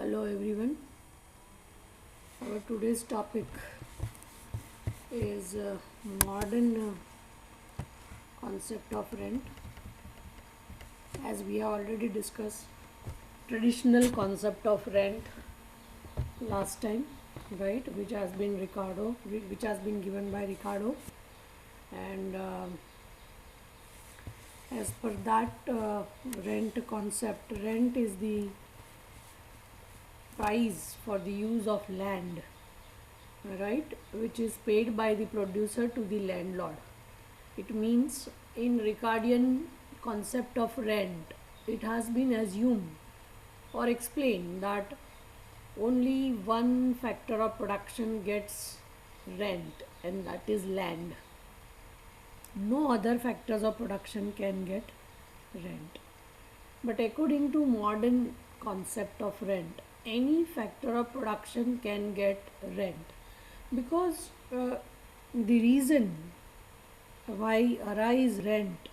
Hello everyone. Our today's topic is modern concept of rent. As we have already discussed traditional concept of rent last time, right? Which has been given by Ricardo, and as per that rent concept, rent is the price for the use of land, right, which is paid by the producer to the landlord. It means in Ricardian concept of rent, it has been assumed or explained that only one factor of production gets rent, and that is land. No other factors of production can get rent. But according to modern concept of rent, any factor of production can get rent, because the reason why arise rent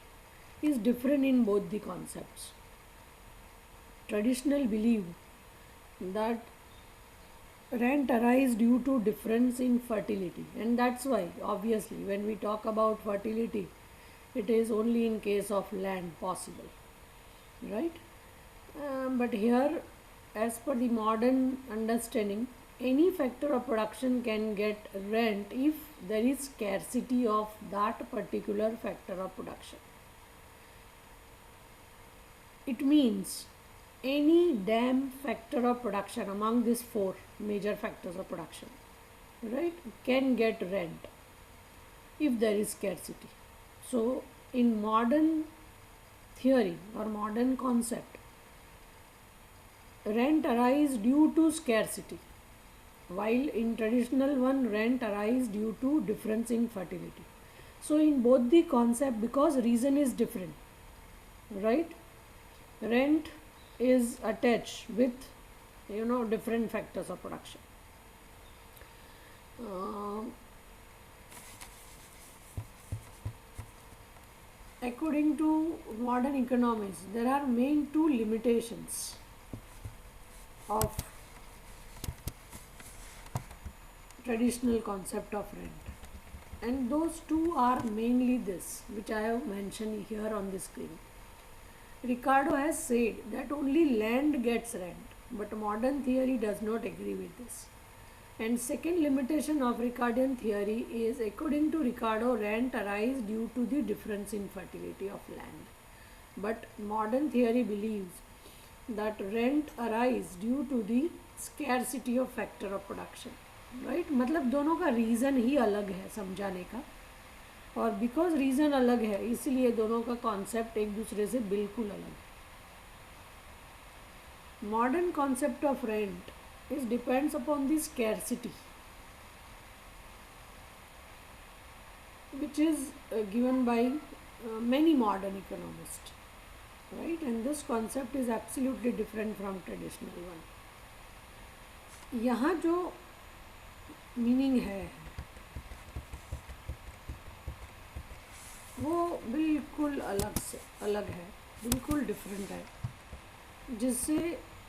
is different in both the concepts. Traditional believe that rent arise due to difference in fertility, and that's why obviously when we talk about fertility, it is only in case of land possible, right? But here, as per the modern understanding, any factor of production can get rent if there is scarcity of that particular factor of production. It means any damn factor of production among these four major factors of production, right, can get rent if there is scarcity. So in modern theory or modern concept, rent arise due to scarcity, while in traditional one, rent arise due to difference in fertility. So in both the concept, because reason is different, right, rent is attached with different factors of production. According to modern economics, there are main two limitations of traditional concept of rent, and those two are mainly this, which I have mentioned here on the screen. Ricardo has said that only land gets rent, but modern theory does not agree with this. And second limitation of Ricardian theory is, according to Ricardo, rent arises due to the difference in fertility of land. But modern theory believes that rent arises due to the scarcity of factor of production, right? मतलब दोनों का reason ही अलग है समझाने का, और because reason अलग है इसलिए दोनों का कॉन्सेप्ट एक दूसरे से बिल्कुल अलग है. Modern concept of rent is depends upon the scarcity which is given by many modern economists, right? And this concept is absolutely different from traditional one. यहाँ जो मीनिंग है वो बिल्कुल अलग है, बिल्कुल डिफरेंट है, जिससे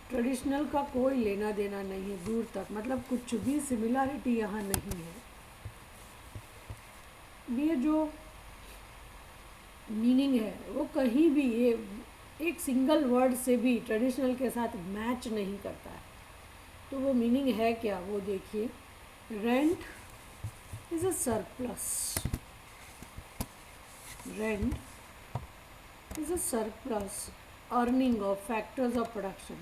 ट्रेडिशनल का कोई लेना देना नहीं है दूर तक. मतलब कुछ भी सिमिलरिटी यहाँ नहीं है. ये जो मीनिंग है वो कहीं भी ये एक सिंगल वर्ड से भी ट्रेडिशनल के साथ मैच नहीं करता है. तो वो मीनिंग है क्या, वो देखिए. Rent is a surplus. Rent is a surplus earning of factors of production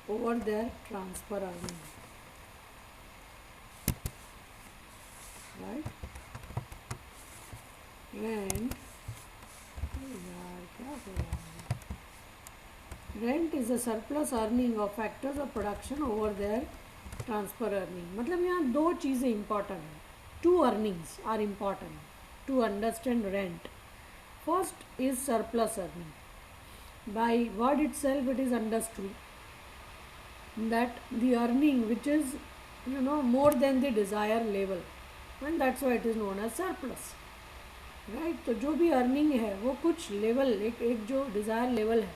over their transfer earning, right? Rent is a surplus earning of factors of production over their transfer earning. मतलब यहाँ दो चीज़ें important हैं. Two earnings are important to understand rent. First is surplus earning. By word itself it is understood that the earning which is more than the desired level, and that's why it is known as surplus, right? तो जो भी earning है वो कुछ level एक जो desired level है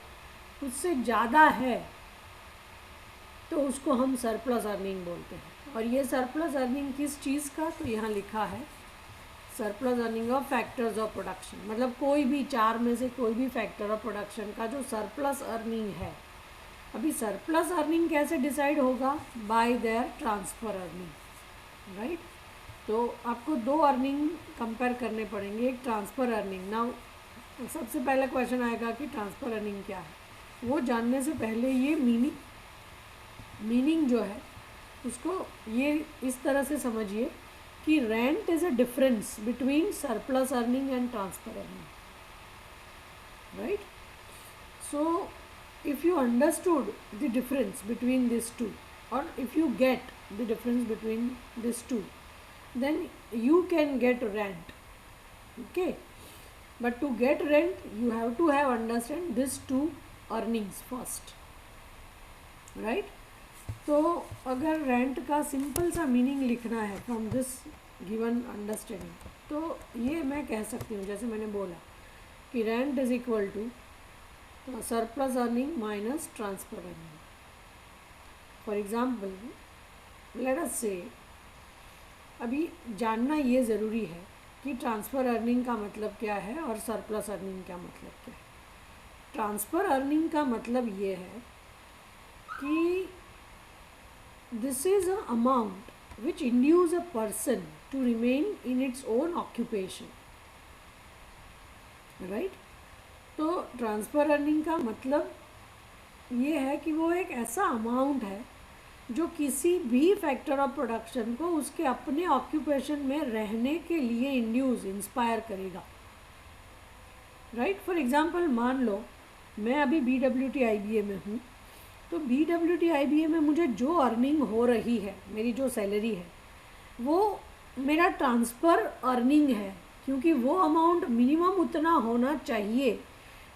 उससे ज़्यादा है, तो उसको हम सरप्लस अर्निंग बोलते हैं। और ये सरप्लस अर्निंग किस चीज़ का, तो यहाँ लिखा है surplus earning of factors of production, मतलब कोई भी चार में से कोई भी फैक्टर ऑफ प्रोडक्शन का जो सरप्लस अर्निंग है। अभी सरप्लस अर्निंग कैसे डिसाइड होगा, bye there transfer earning, right. तो आपको दो अर्निंग कंपेयर करने पड़ेंगे, एक ट्रांसफ़र अर्निंग। नाउ सबसे पहला क्वेश्चन आएगा कि ट्रांसफ़र अर्निंग क्या है, वो जानने से पहले ये मीनिंग जो है उसको ये इस तरह से समझिए कि rent is a difference between surplus earning and transfer earning, right. So if you understood the difference between these two, or if you get the difference between these two, then you can get rent, okay. But to get rent you have to have understand these two earnings first, right. तो अगर rent का simple सा meaning लिखना है from this given understanding, तो ये मैं कह सकती हूँ, जैसे मैंने बोला कि rent is equal to surplus earning minus transfer earning. For example let us say, अभी जानना ये ज़रूरी है कि ट्रांसफ़र अर्निंग का मतलब क्या है और सरप्लस अर्निंग का मतलब क्या है। ट्रांसफ़र अर्निंग का मतलब ये है कि this is a amount which induce a person to remain in its own occupation, right. तो ट्रांसफ़र अर्निंग का मतलब ये है कि वो एक ऐसा अमाउंट है जो किसी भी फैक्टर ऑफ प्रोडक्शन को उसके अपने ऑक्यूपेशन में रहने के लिए इंस्पायर करेगा, राइट। फॉर एग्ज़ाम्पल मान लो मैं अभी BWT IBA में हूँ, तो BWT IBA में मुझे जो अर्निंग हो रही है, मेरी जो सैलरी है, वो मेरा ट्रांसफ़र अर्निंग है, क्योंकि वो अमाउंट मिनिमम उतना होना चाहिए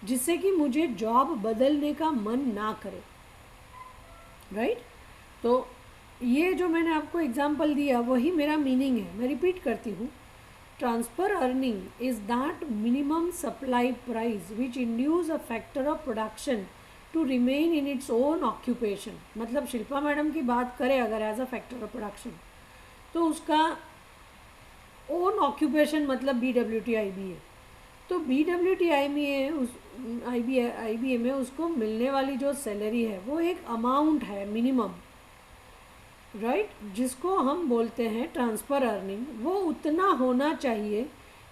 जिससे कि मुझे जॉब बदलने का मन ना करे, राइट। तो ये जो मैंने आपको एग्जांपल दिया वही मेरा मीनिंग है। मैं रिपीट करती हूँ, transfer earning is that minimum supply price which induce a factor of production to remain in its own occupation. मतलब शिल्पा मैडम की बात करें अगर as a factor of production, तो उसका ओन ऑक्यूपेशन मतलब BWT IBA। तो BWT IBA में उसको मिलने वाली जो सैलरी है वो एक अमाउंट है मिनिमम, राइट, जिसको हम बोलते हैं ट्रांसफ़र अर्निंग। वो उतना होना चाहिए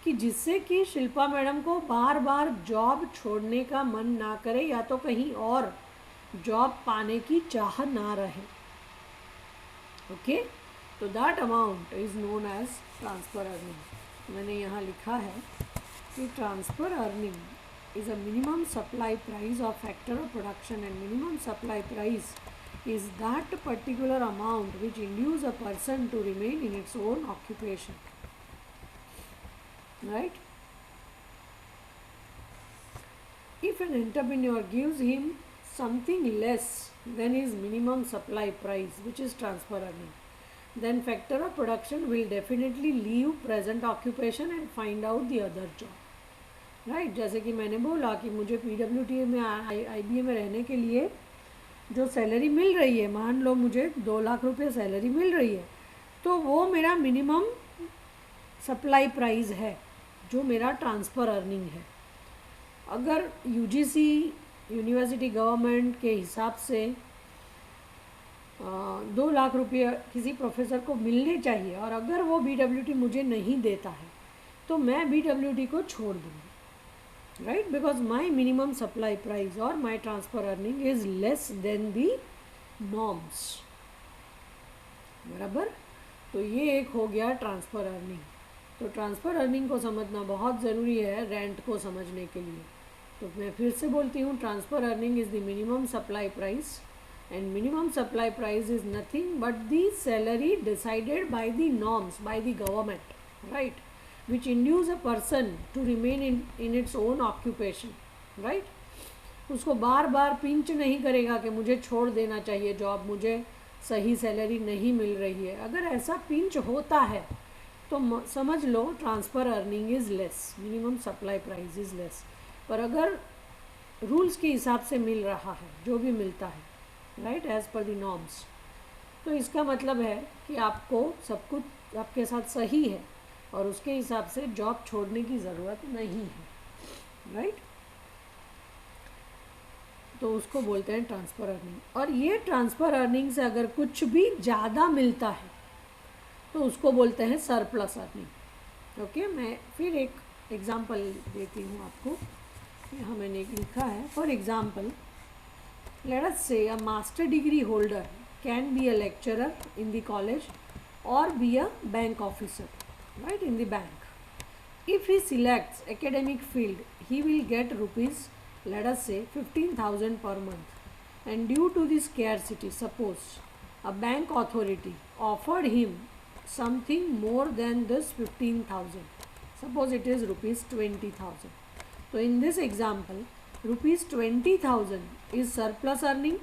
कि जिससे कि शिल्पा मैडम को बार बार जॉब छोड़ने का मन ना करे या तो कहीं और जॉब पाने की चाह ना रहे, ओके। तो that amount is known as transfer earning. मैंने यहाँ लिखा है कि transfer earning is a minimum supply price of factor of production, and minimum supply price is that particular amount which induce a person to remain in its own occupation, right. If an entrepreneur gives him something less than his minimum supply price, which is transfer earning, then factor of production will definitely leave present occupation and find out the other job, right. जैसे कि मैंने बोला कि मुझे PWT में IBA में रहने के लिए जो सैलरी मिल रही है, मान लो मुझे 2 लाख रुपये सैलरी मिल रही है, तो वो मेरा मिनिमम सप्लाई प्राइस है जो मेरा ट्रांसफ़र अर्निंग है। अगर UGC यूनिवर्सिटी गवर्नमेंट के हिसाब से 2 लाख रुपये किसी प्रोफेसर को मिलने चाहिए और अगर वो BWT मुझे नहीं देता है तो मैं BWT को छोड़ दूँगी, right, because my minimum supply price or my transfer earning is less than the norms, बराबर। तो ये एक हो गया ट्रांसफ़र अर्निंग। तो ट्रांसफ़र अर्निंग को समझना बहुत ज़रूरी है रेंट को समझने के लिए। तो मैं फिर से बोलती हूँ, transfer earning is the minimum supply price, and minimum supply price is nothing but the salary decided by the norms, by the government, right, which induce a person to remain in its own occupation, right. उसको बार बार pinch नहीं करेगा कि मुझे छोड़ देना चाहिए job, मुझे सही सैलरी नहीं मिल रही है। अगर ऐसा पिंच होता है तो समझ लो transfer earning is less, minimum supply price is less. पर अगर रूल्स के हिसाब से मिल रहा है, जो भी मिलता है, right, as per the norms. तो इसका मतलब है कि आपको सब कुछ आपके साथ सही है और उसके हिसाब से जॉब छोड़ने की ज़रूरत नहीं है, राइट। तो उसको बोलते हैं ट्रांसफ़र अर्निंग। और ये ट्रांसफ़र अर्निंग से अगर कुछ भी ज़्यादा मिलता है तो उसको बोलते हैं सरप्लस अर्निंग। ओके, मैं फिर एक एग्ज़ाम्पल देती हूँ आपको। यहाँ मैंने लिखा है, for example let us say a master degree holder can be a lecturer in the college or be a bank officer, right, in the bank. If he selects academic field, he will get rupees, let us say 15,000 per month. And due to the scarcity, suppose a bank authority offered him something more than this 15,000. Suppose it is rupees 20,000. So in this example, rupees 20,000 is surplus earning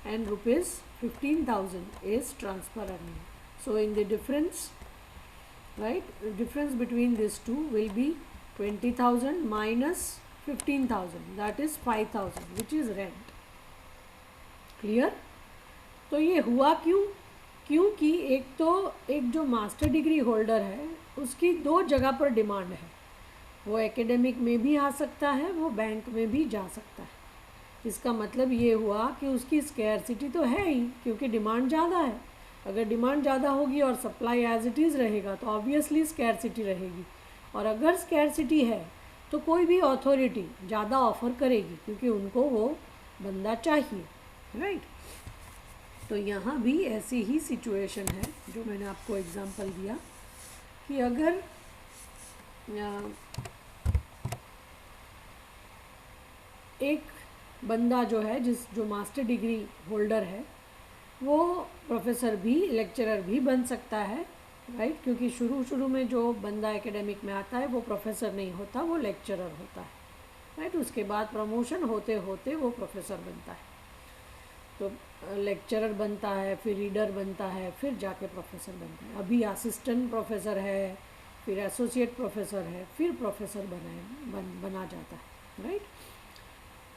and rupees 15,000 is transfer earning. So in the difference, right, the difference between these two will be 20,000 minus 15,000, that is 5,000, which is rent. Clear? तो ये हुआ क्यों? क्योंकि एक जो master degree holder है उसकी दो जगह पर डिमांड है। वो एकेडमिक में भी आ सकता है, वो बैंक में भी जा सकता है। इसका मतलब ये हुआ कि उसकी स्कैरसिटी तो है ही, क्योंकि डिमांड ज़्यादा है। अगर डिमांड ज़्यादा होगी और सप्लाई एज इट इज़ रहेगा तो ऑब्वियसली स्कैरसिटी रहेगी। और अगर स्कैरसिटी है तो कोई भी अथॉरिटी ज़्यादा ऑफ़र करेगी, क्योंकि उनको वो बंदा चाहिए, राइट। तो यहाँ भी ऐसी ही सिचुएशन है जो मैंने आपको एग्जांपल दिया कि अगर एक बंदा जो है जो मास्टर डिग्री होल्डर है वो प्रोफेसर भी, लेक्चरर भी बन सकता है, राइट। क्योंकि शुरू में जो बंदा एकेडमिक में आता है वो प्रोफेसर नहीं होता, वो लेक्चरर होता है, राइट। उसके बाद प्रमोशन होते होते वो प्रोफेसर बनता है। तो लेक्चरर बनता है, फिर रीडर बनता है, फिर जाके प्रोफेसर बनता है। अभी असिस्टेंट प्रोफेसर है, फिर एसोसिएट प्रोफेसर है, फिर प्रोफेसर बना जाता है, राइट।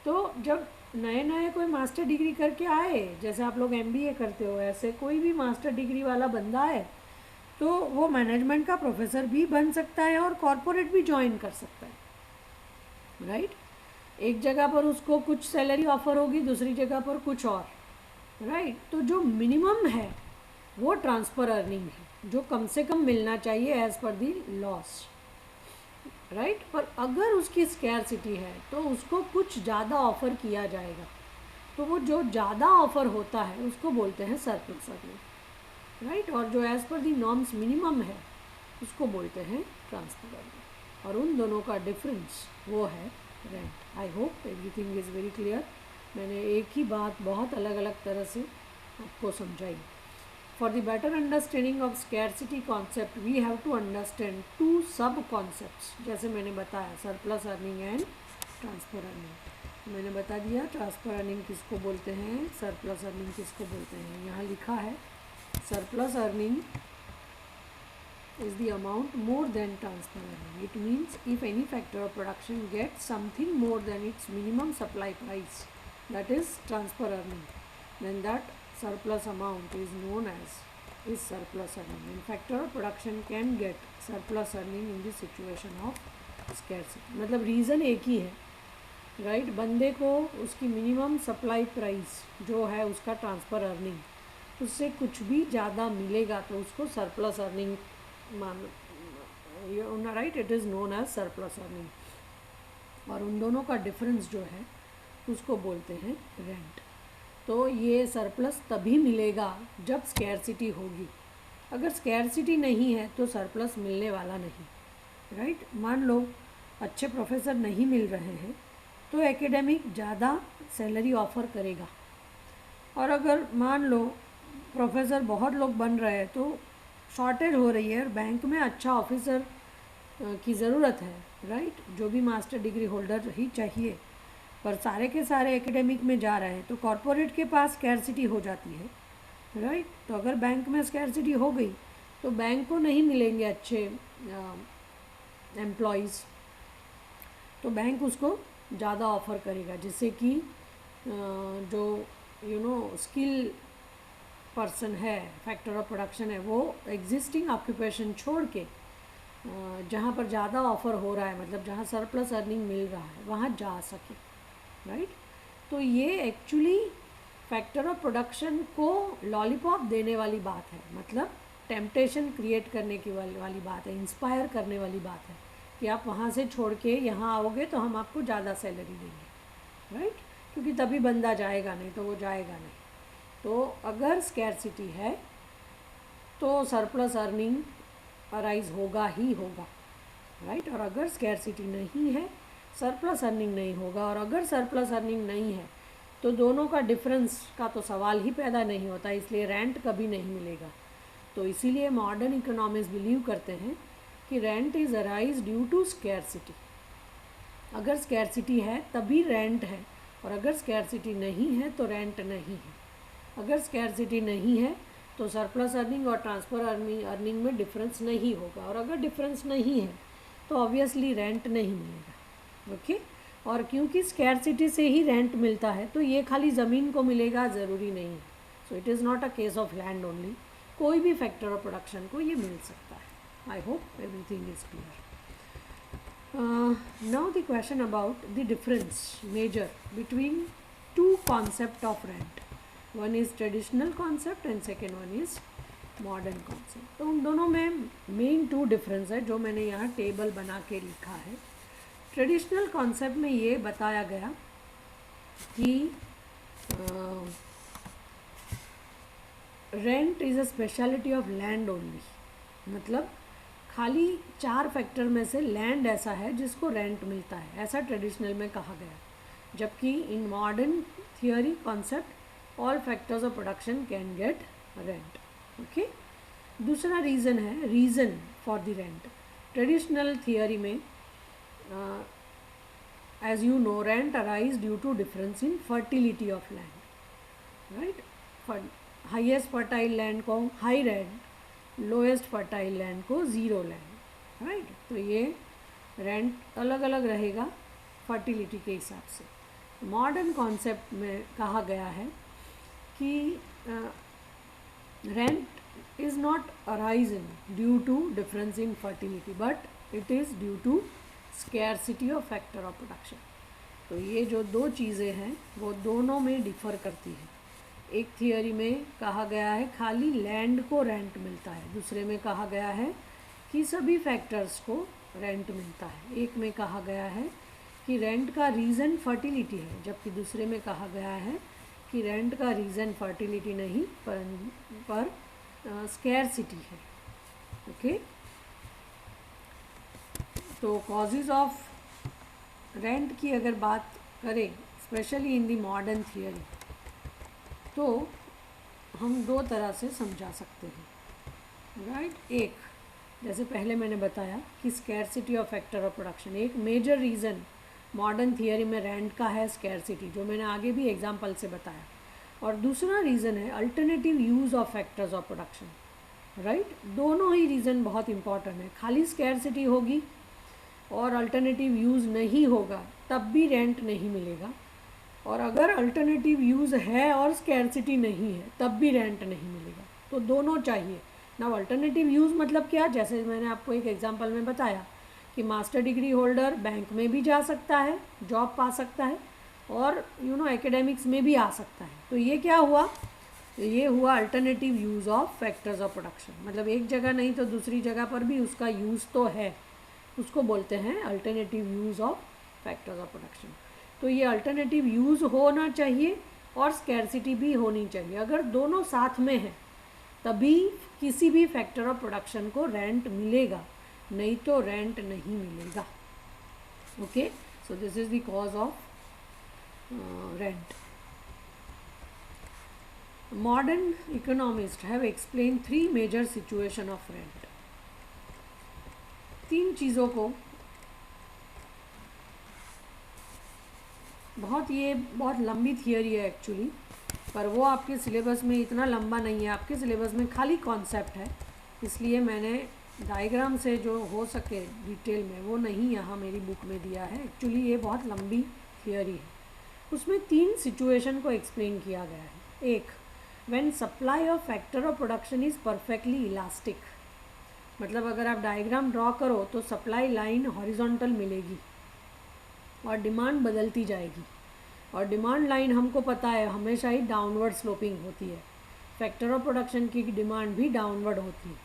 तो जब नए कोई मास्टर डिग्री करके आए, जैसे आप लोग एमबीए करते हो, ऐसे कोई भी मास्टर डिग्री वाला बंदा है तो वो मैनेजमेंट का प्रोफेसर भी बन सकता है और कॉरपोरेट भी ज्वाइन कर सकता है, राइट। एक जगह पर उसको कुछ सैलरी ऑफर होगी, दूसरी जगह पर कुछ और, राइट। तो जो मिनिमम है वो ट्रांसफ़र अर्निंग है, जो कम से कम मिलना चाहिए एज पर दी लॉस, राइट। पर अगर उसकी स्कैरसिटी है तो उसको कुछ ज़्यादा ऑफ़र किया जाएगा, तो वो जो ज़्यादा ऑफ़र होता है उसको बोलते हैं सरप्लस अर्निंग, राइट। और जो एज़ पर दी नॉर्म्स मिनिमम है उसको बोलते हैं ट्रांसफ़र अर्निंग। और उन दोनों का डिफरेंस वो है rent. I hope everything is very clear. मैंने एक ही बात बहुत अलग अलग तरह से आपको समझाई। For the better understanding of scarcity concept, we have to understand two sub concepts. जैसे मैंने बताया, surplus earning and transfer earning. मैंने बता दिया ट्रांसफ़र अर्निंग किसको बोलते हैं, सरप्लस अर्निंग किसको बोलते हैं। यहाँ लिखा है surplus earning is the amount more than transfer earning. It means if any factor of production gets something more than its minimum supply price, that is transfer earning, then that surplus amount is known as surplus earning. And factor of production can get surplus earning in the situation of scarcity. मतलब reason एक ही है, right. बंदे को उसकी minimum supply price जो है उसका transfer earning, उससे कुछ भी ज़्यादा मिलेगा तो उसको सरप्लस अर्निंग मान, right. It is known as surplus earning. और उन दोनों का डिफरेंस जो है उसको बोलते हैं रेंट। तो ये सरप्लस तभी मिलेगा जब स्कैरसिटी होगी। अगर स्कैरसिटी नहीं है तो सरप्लस मिलने वाला नहीं, राइट। मान लो अच्छे प्रोफेसर नहीं मिल रहे हैं तो एकेडमिक ज़्यादा सैलरी ऑफ़र करेगा। और अगर मान लो प्रोफेसर बहुत लोग बन रहे हैं तो शॉर्टेज हो रही है और बैंक में अच्छा ऑफिसर की ज़रूरत है, राइट। जो भी मास्टर डिग्री होल्डर ही चाहिए, पर सारे के सारे एकेडमिक में जा रहे हैं तो कॉरपोरेट के पास स्कैरसिटी हो जाती है, राइट। तो अगर बैंक में स्कैरसिटी हो गई तो बैंक को नहीं मिलेंगे अच्छे एम्प्लॉइज़, तो बैंक उसको ज़्यादा ऑफ़र करेगा, जिससे कि जो स्किल पर्सन है, फैक्टर ऑफ प्रोडक्शन है, वो एग्जिस्टिंग ऑक्यूपेशन छोड़ के जहाँ पर ज़्यादा ऑफ़र हो रहा है, मतलब जहाँ सरप्लस अर्निंग मिल रहा है, वहाँ जा सके, राइट। तो ये एक्चुअली फैक्टर ऑफ प्रोडक्शन को लॉलीपॉप देने वाली बात है, मतलब टेम्पटेशन क्रिएट करने की वाली बात है, इंस्पायर करने वाली बात है कि आप वहाँ से छोड़ के यहाँ आओगे तो हम आपको ज़्यादा सैलरी देंगे, राइट। क्योंकि तभी बंदा जाएगा, नहीं तो वो जाएगा नहीं। तो अगर स्कैरसिटी है तो सरप्लस अर्निंग अराइज होगा ही होगा, राइट। और अगर स्कैरसिटी नहीं है, सरप्लस अर्निंग नहीं होगा। और अगर सरप्लस अर्निंग नहीं है तो दोनों का डिफरेंस का तो सवाल ही पैदा नहीं होता, इसलिए रेंट कभी नहीं मिलेगा। तो इसीलिए मॉडर्न इकोनॉमिस्ट बिलीव करते हैं कि rent is arise due to scarcity. अगर स्कैरसिटी है तभी रेंट है, और अगर स्कैरसिटी नहीं है तो रेंट नहीं है। अगर स्कैरसिटी नहीं है तो सरप्लस अर्निंग और ट्रांसफ़र अर्निंग में डिफरेंस नहीं होगा, और अगर डिफरेंस नहीं है तो ऑब्वियसली रेंट नहीं मिलेगा, ओके। और क्योंकि स्कैरसिटी से ही रेंट मिलता है तो ये खाली ज़मीन को मिलेगा ज़रूरी नहीं है। So it is not a case of land only, कोई भी फैक्टर ऑफ प्रोडक्शन को ये मिल सकता है। I hope everything is clear. Now the question about the difference major between two concept of rent. One is traditional concept and second one is modern concept. तो उन दोनों में मेन टू डिफरेंस है जो मैंने यहाँ टेबल बना के लिखा है। ट्रेडिशनल कॉन्सेप्ट में ये बताया गया कि rent is a speciality of land only, मतलब खाली 4 फैक्टर में से लैंड ऐसा है जिसको रेंट मिलता है, ऐसा ट्रेडिशनल में कहा गया। जबकि in modern theory concept all factors of production can get rent, okay. दूसरा रीज़न है reason for the rent. Traditional theory में as you know rent arise due to difference in fertility of land, right। Highest fertile land को high rent, lowest fertile land को zero land, right. तो ये rent अलग अलग रहेगा fertility के हिसाब से। मॉडर्न कॉन्सेप्ट में कहा गया है कि rent is not arisen due to difference in fertility but it is due to scarcity of factor of production. तो ये जो दो चीज़ें हैं वो दोनों में डिफ़र करती है। एक थियोरी में कहा गया है खाली लैंड को रेंट मिलता है, दूसरे में कहा गया है कि सभी फैक्टर्स को रेंट मिलता है। एक में कहा गया है कि रेंट का रीज़न फर्टिलिटी है, जबकि दूसरे में कहा गया है कि रेंट का रीज़न फर्टिलिटी नहीं पर स्कैरसिटी है, ओके। तो कॉजेज़ ऑफ रेंट की अगर बात करें specially in the modern theory, तो हम दो तरह से समझा सकते हैं, राइट। एक जैसे पहले मैंने बताया कि scarcity of factor of production एक मेजर रीज़न मॉडर्न थियोरी में रेंट का है, स्कैरसिटी, जो मैंने आगे भी एग्जांपल से बताया। और दूसरा रीज़न है alternative use of factors of production, right. दोनों ही रीज़न बहुत इंपॉर्टेंट है। खाली स्कैरसिटी होगी और अल्टरनेटिव यूज़ नहीं होगा तब भी रेंट नहीं मिलेगा, और अगर अल्टरनेटिव यूज़ है और स्कैरसिटी नहीं है तब भी रेंट नहीं मिलेगा। तो दोनों चाहिए ना। अल्टरनेटिव यूज़ मतलब क्या, जैसे मैंने आपको एक एग्जांपल में बताया कि मास्टर डिग्री होल्डर बैंक में भी जा सकता है, जॉब पा सकता है, और एकेडमिक्स में भी आ सकता है। तो ये क्या हुआ, ये हुआ alternative use of factors of production. मतलब एक जगह नहीं तो दूसरी जगह पर भी उसका यूज़ तो है, उसको बोलते हैं alternative use of factors of production. तो ये अल्टरनेटिव यूज़ होना चाहिए और स्कैरसिटी भी होनी चाहिए। अगर दोनों साथ में हैं तभी किसी भी फैक्टर ऑफ प्रोडक्शन को रेंट मिलेगा, नहीं तो रेंट नहीं मिलेगा, okay. So this is the cause of rent. Modern economist have explain 3 major situation of rent. 3 चीज़ों को ये बहुत लंबी थियोरी है एक्चुअली, पर वो आपके सिलेबस में इतना लंबा नहीं है। आपके सिलेबस में खाली कॉन्सेप्ट है, इसलिए मैंने डायग्राम से जो हो सके डिटेल में वो नहीं यहाँ मेरी बुक में दिया है। एक्चुअली ये बहुत लंबी थियोरी है, उसमें 3 सिचुएशन को एक्सप्लेन किया गया है। एक, when supply of factor of production is perfectly elastic, मतलब अगर आप डायग्राम ड्रॉ करो तो सप्लाई लाइन हॉरिजॉन्टल मिलेगी और डिमांड बदलती जाएगी, और डिमांड लाइन हमको पता है हमेशा ही डाउनवर्ड स्लोपिंग होती है। फैक्टर ऑफ प्रोडक्शन की डिमांड भी डाउनवर्ड होती है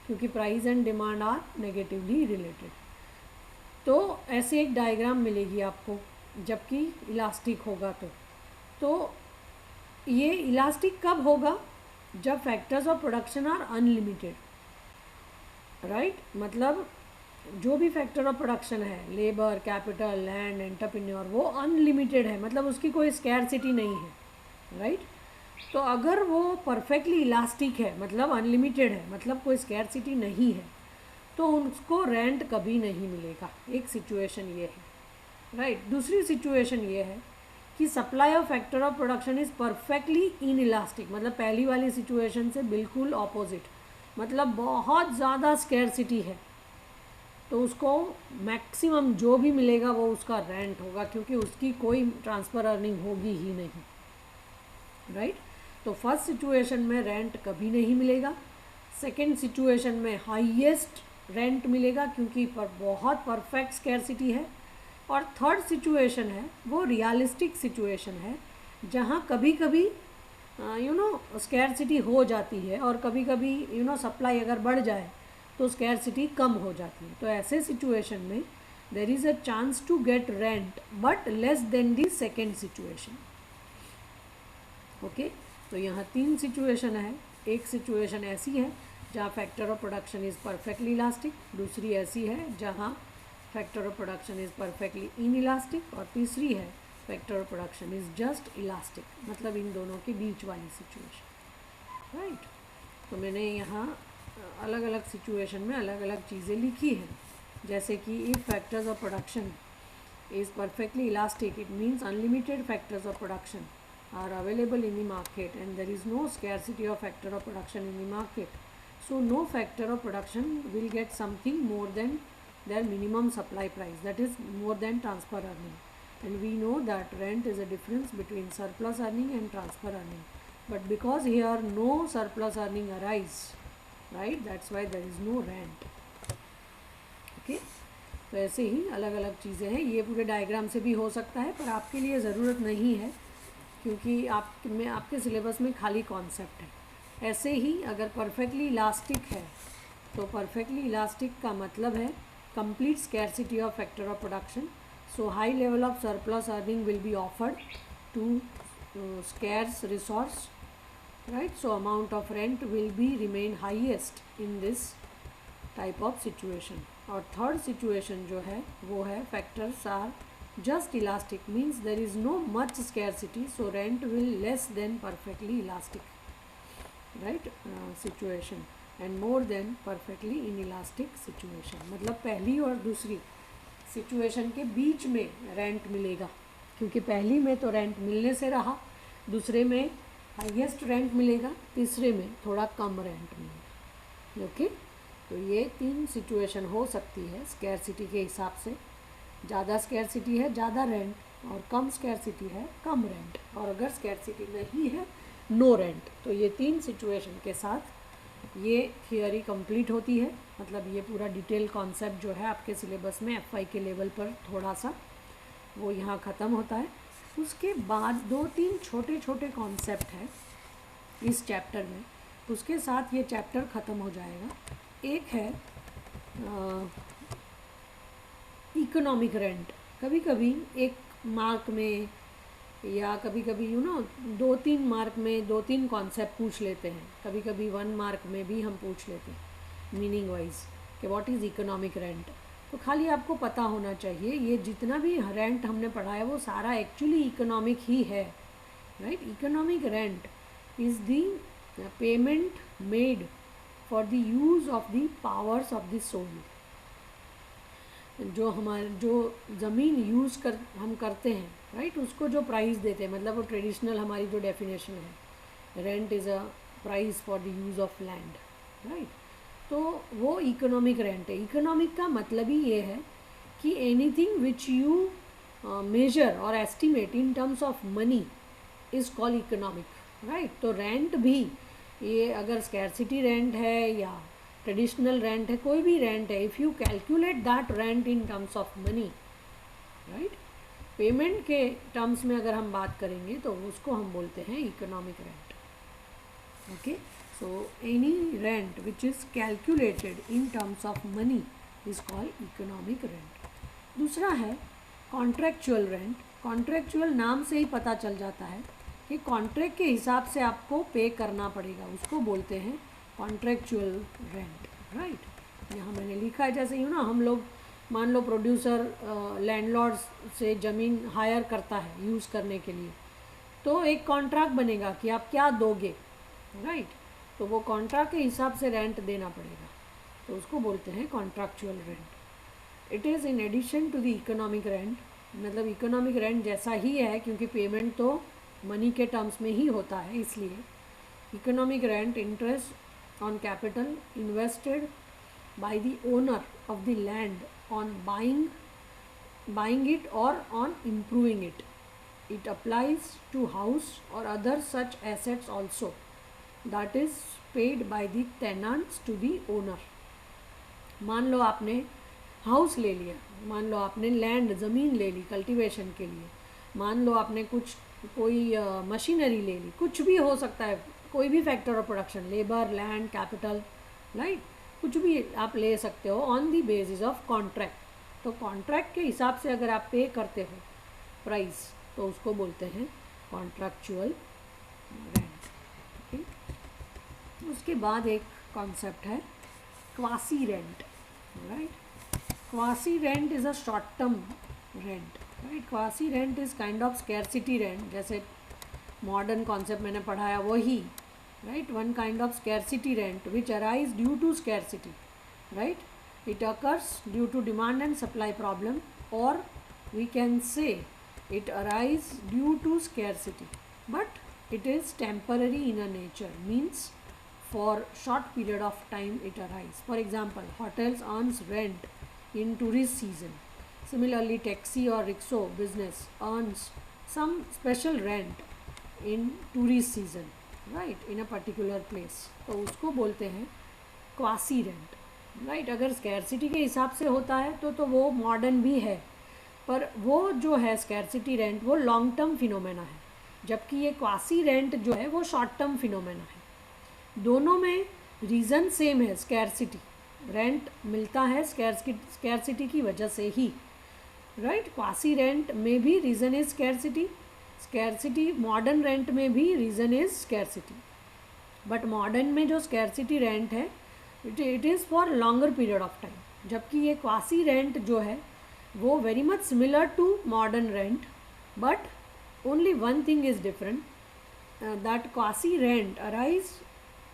क्योंकि price and demand are negatively related. तो ऐसे एक डायग्राम मिलेगी आपको जबकि इलास्टिक होगा तो ये इलास्टिक कब होगा? जब factors of production are unlimited, right. मतलब जो भी फैक्टर ऑफ प्रोडक्शन है, लेबर, कैपिटल, लैंड, एंटरप्रेन्योर, वो अनलिमिटेड है, मतलब उसकी कोई स्कैरसिटी नहीं है, राइट। तो अगर वो परफेक्टली इलास्टिक है, मतलब अनलिमिटेड है, मतलब कोई स्कैरसिटी नहीं है, तो उसको रेंट कभी नहीं मिलेगा। एक सिचुएशन ये है, राइट। दूसरी सिचुएशन ये है कि supply of factor of production is perfectly in elastic, मतलब पहली वाली सिचुएशन से बिल्कुल ऑपोजिट, मतलब बहुत ज़्यादा स्कैरसिटी है तो उसको मैक्सिमम जो भी मिलेगा वो उसका रेंट होगा क्योंकि उसकी कोई ट्रांसफ़र अर्निंग होगी ही नहीं, राइट। तो फर्स्ट सिचुएशन में रेंट कभी नहीं मिलेगा, सेकंड सिचुएशन में हाईएस्ट रेंट मिलेगा क्योंकि बहुत परफेक्ट स्कैरसिटी है, और थर्ड सिचुएशन है वो रियलिस्टिक सिचुएशन है जहाँ कभी कभी स्कैरसिटी हो जाती है और कभी कभी सप्लाई अगर बढ़ जाए तो स्कैरसिटी कम हो जाती है। तो ऐसे सिचुएशन में there is a chance to get rent but less than the second situation. Okay, तो यहाँ 3 सिचुएशन है। एक सिचुएशन ऐसी है जहाँ factor of production is perfectly elastic, दूसरी ऐसी है जहाँ factor of production is perfectly in elastic, और तीसरी है factor of production is just elastic, मतलब इन दोनों के बीच वाली सिचुएशन, राइट। तो मैंने यहाँ अलग अलग सिचुएशन में अलग अलग चीज़ें लिखी हैं, जैसे कि if factors of production is perfectly elastic it means unlimited factors of production are available in the market and there is no scarcity of factor of production in the market, so no factor of production will get something more than their minimum supply price, that is more than transfer earning. And we know that rent is a difference between surplus earning and transfer earning, but because here no surplus earning arise, right, that's why there is no rent. Okay, तो ऐसे ही अलग अलग चीज़ें हैं। ये पूरे diagram से भी हो सकता है पर आपके लिए ज़रूरत नहीं है क्योंकि आपके सिलेबस में खाली कॉन्सेप्ट है। ऐसे ही अगर परफेक्टली इलास्टिक है तो परफेक्टली इलास्टिक का मतलब है complete scarcity of factor of production, so high level of surplus earning will be offered to scarce resource, right, so amount of rent will be remain highest in this type of situation. और third situation जो है वो है factors are just elastic, means there is no much scarcity, so rent will less than perfectly elastic, right, situation and more than perfectly inelastic situation, मतलब पहली और दूसरी situation के बीच में रेंट मिलेगा क्योंकि पहली में तो रेंट मिलने से रहा, दूसरे में हाईएस्ट रेंट मिलेगा, तीसरे में थोड़ा कम रेंट मिलेगा। ओके, तो ये 3 सिचुएशन हो सकती है स्कैरसिटी के हिसाब से। ज़्यादा स्कैरसिटी है ज़्यादा रेंट, और कम स्कैरसिटी है कम रेंट, और अगर स्कैरसिटी नहीं है नो रेंट। तो ये 3 सिचुएशन के साथ ये थियोरी कंप्लीट होती है, मतलब ये पूरा डिटेल कॉन्सेप्ट जो है आपके सिलेबस में FI के लेवल पर थोड़ा सा वो यहाँ ख़त्म होता है। उसके बाद 2-3 छोटे छोटे कॉन्सेप्ट हैं इस चैप्टर में, उसके साथ ये चैप्टर ख़त्म हो जाएगा। एक है इकोनॉमिक रेंट। कभी कभी एक मार्क में या कभी कभी 2-3 मार्क में 2-3 कॉन्सेप्ट पूछ लेते हैं, कभी कभी 1 मार्क में भी हम पूछ लेते हैं मीनिंग वाइज कि व्हाट इज़ इकोनॉमिक रेंट। तो खाली आपको पता होना चाहिए ये जितना भी रेंट हमने पढ़ा है वो सारा एक्चुअली इकोनॉमिक ही है, right. Economic rent is the payment made for the use of the powers of the soil. जो ज़मीन यूज़ हम करते हैं, राइट, उसको जो प्राइस देते हैं, मतलब वो ट्रेडिशनल हमारी जो डेफिनेशन है, rent is a price for the use of land, right. तो वो इकोनॉमिक रेंट है। इकोनॉमिक का मतलब ही ये है कि एनीथिंग विच यू मेजर और estimate in terms of money is called economic, right. तो रेंट भी, ये अगर स्कैरसिटी रेंट है या ट्रेडिशनल रेंट है, कोई भी रेंट है, if you calculate that rent in terms of money, right, payment के टर्म्स में अगर हम बात करेंगे तो उसको हम बोलते हैं economic rent. Okay, so any rent which is calculated in terms of money is called economic rent. दूसरा है कॉन्ट्रैक्चुअल रेंट। कॉन्ट्रैक्चुअल नाम से ही पता चल जाता है कि कॉन्ट्रैक्ट के हिसाब से आपको पे करना पड़ेगा, उसको बोलते हैं कॉन्ट्रैक्चुअल रेंट, राइट। यहाँ मैंने लिखा है, जैसे यूँ ना, हम लोग मान लो प्रोड्यूसर लैंडलॉर्ड से ज़मीन हायर करता है यूज़ करने के लिए, तो एक कॉन्ट्रैक्ट बनेगा कि आप क्या दोगे, राइट। तो वो कॉन्ट्रैक्ट के हिसाब से रेंट देना पड़ेगा, तो उसको बोलते हैं contractual rent. It is in addition to the economic rent, मतलब इकोनॉमिक रेंट जैसा ही है, क्योंकि पेमेंट तो मनी के टर्म्स में ही होता है, इसलिए economic rent interest on capital invested by the owner of the land on buying it और on improving it. It applies to house और other such assets also, that is paid by the tenants to the owner. मान लो आपने house ले लिया, मान लो आपने लैंड ज़मीन ले ली कल्टीवेशन के लिए, मान लो आपने कोई मशीनरी ले ली, कुछ भी हो सकता है, कोई भी factor of production, labour, land, capital, right, कुछ भी आप ले सकते हो on the basis of contract. तो कॉन्ट्रैक्ट के हिसाब से अगर आप पे करते हो प्राइस, तो उसको बोलते हैं कॉन्ट्रैक्चुअल रेंट। उसके बाद एक कॉन्सेप्ट है quasi rent, right. Quasi rent is a short term rent, right. Quasi rent is kind of scarcity rent, जैसे मॉडर्न कॉन्सेप्ट मैंने पढ़ाया वही, right. One kind of scarcity rent which arise due to scarcity, right. It occurs due to demand and supply problem, और we can say it arise due to scarcity, but it is temporary in a nature, means for short period of time it arise. For example, hotels earns rent in tourist season. Similarly, taxi or rickshaw business earns some special rent in tourist season, right, in a particular place. तो उसको बोलते हैं quasi rent, right. अगर scarcity के हिसाब से होता है तो वो मॉडर्न भी है, पर वो जो है स्कैरसिटी रेंट वो लॉन्ग टर्म फिनोमेना है, जबकि ये क्वासी रेंट जो है वो शॉर्ट टर्म फिनोमेना है। दोनों में रीज़न सेम है, स्कैरसिटी। रेंट मिलता है स्कैरसिटी की वजह से ही, राइट। क्वासी रेंट में भी reason is scarcity, scarcity modern rent में भी reason is scarcity. But modern में जो स्कैरसिटी रेंट है it is for longer period of time, जबकि ये क्वासी रेंट जो है वो very much similar to modern rent, but only one thing is different, that quasi rent arise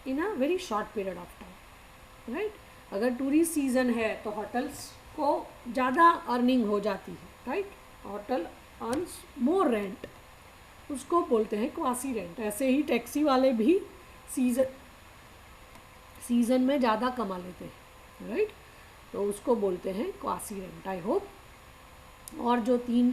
in a very short period of time, right. अगर tourist season है तो hotels को ज़्यादा अर्निंग हो जाती है, राइट। होटल अर्न्स मोर rent, उसको बोलते हैं क्वासी रेंट। ऐसे ही टैक्सी वाले भी सीज़न में ज़्यादा कमा लेते हैं, राइट। तो उसको बोलते हैं क्वासी रेंट। आई होप और जो 3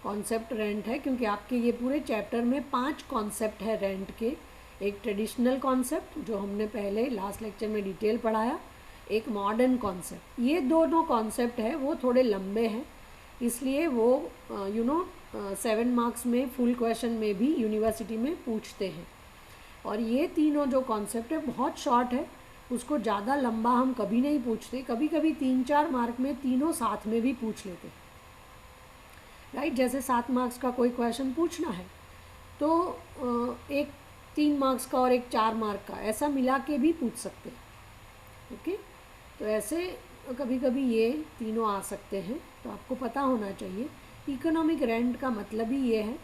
कॉन्सेप्ट रेंट है, क्योंकि आपके ये पूरे चैप्टर में 5 कॉन्सेप्ट है रेंट के। एक ट्रेडिशनल कॉन्सेप्ट जो हमने पहले लास्ट लेक्चर में डिटेल पढ़ाया, एक मॉडर्न कॉन्सेप्ट। ये दोनों कॉन्सेप्ट है वो थोड़े लंबे हैं, इसलिए वो 7 मार्क्स में फुल क्वेश्चन में भी यूनिवर्सिटी में पूछते हैं। और ये तीनों जो कॉन्सेप्ट है बहुत शॉर्ट है, उसको ज़्यादा लंबा हम कभी नहीं पूछते। कभी कभी 3-4 मार्क में तीनों साथ में भी पूछ लेते हैं, राइट। जैसे 7 मार्क्स का कोई क्वेश्चन पूछना है तो एक 3 मार्क्स का और एक 4 मार्क का, ऐसा मिला के भी पूछ सकते हैं। ओके, तो ऐसे कभी कभी ये तीनों आ सकते हैं, तो आपको पता होना चाहिए। इकोनॉमिक रेंट का मतलब ही ये है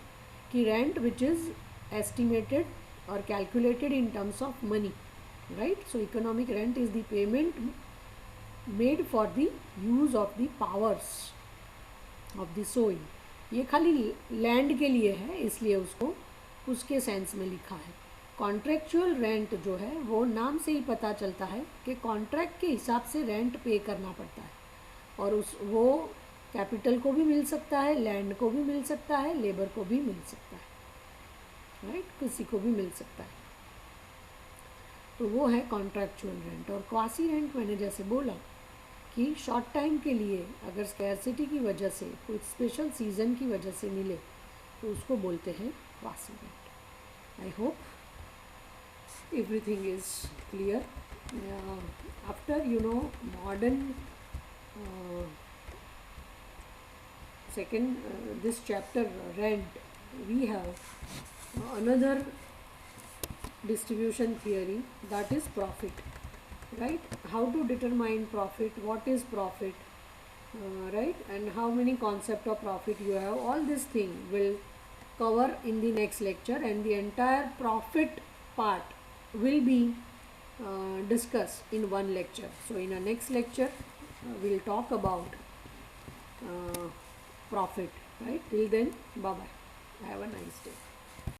कि रेंट विच इज़ एस्टिमेटेड और calculated in terms of money, right. So economic rent is the payment made for the use of the powers of the soil. ये खाली लैंड के लिए है, इसलिए उसको उसके सेंस में लिखा है। कॉन्ट्रैक्चुअल रेंट जो है वो नाम से ही पता चलता है कि कॉन्ट्रैक्ट के हिसाब से रेंट पे करना पड़ता है, और वो कैपिटल को भी मिल सकता है, लैंड को भी मिल सकता है, लेबर को भी मिल सकता है, राइट, किसी को भी मिल सकता है। तो वो है कॉन्ट्रैक्चुअल रेंट। और क्वासी रेंट मैंने जैसे बोला कि शॉर्ट टाइम के लिए अगर स्कैरसिटी की वजह से, कोई स्पेशल सीज़न की वजह से मिले तो उसको बोलते हैं quasi rent. I hope everything is clear. After modern second this chapter rent, we have another distribution theory, that is profit, right? How to determine profit, what is profit, right, and how many concept of profit you have. All this thing will cover in the next lecture, and the entire profit part will be discussed in one lecture. So in a next lecture we'll talk about profit, right? Till then, bye bye, have a nice day.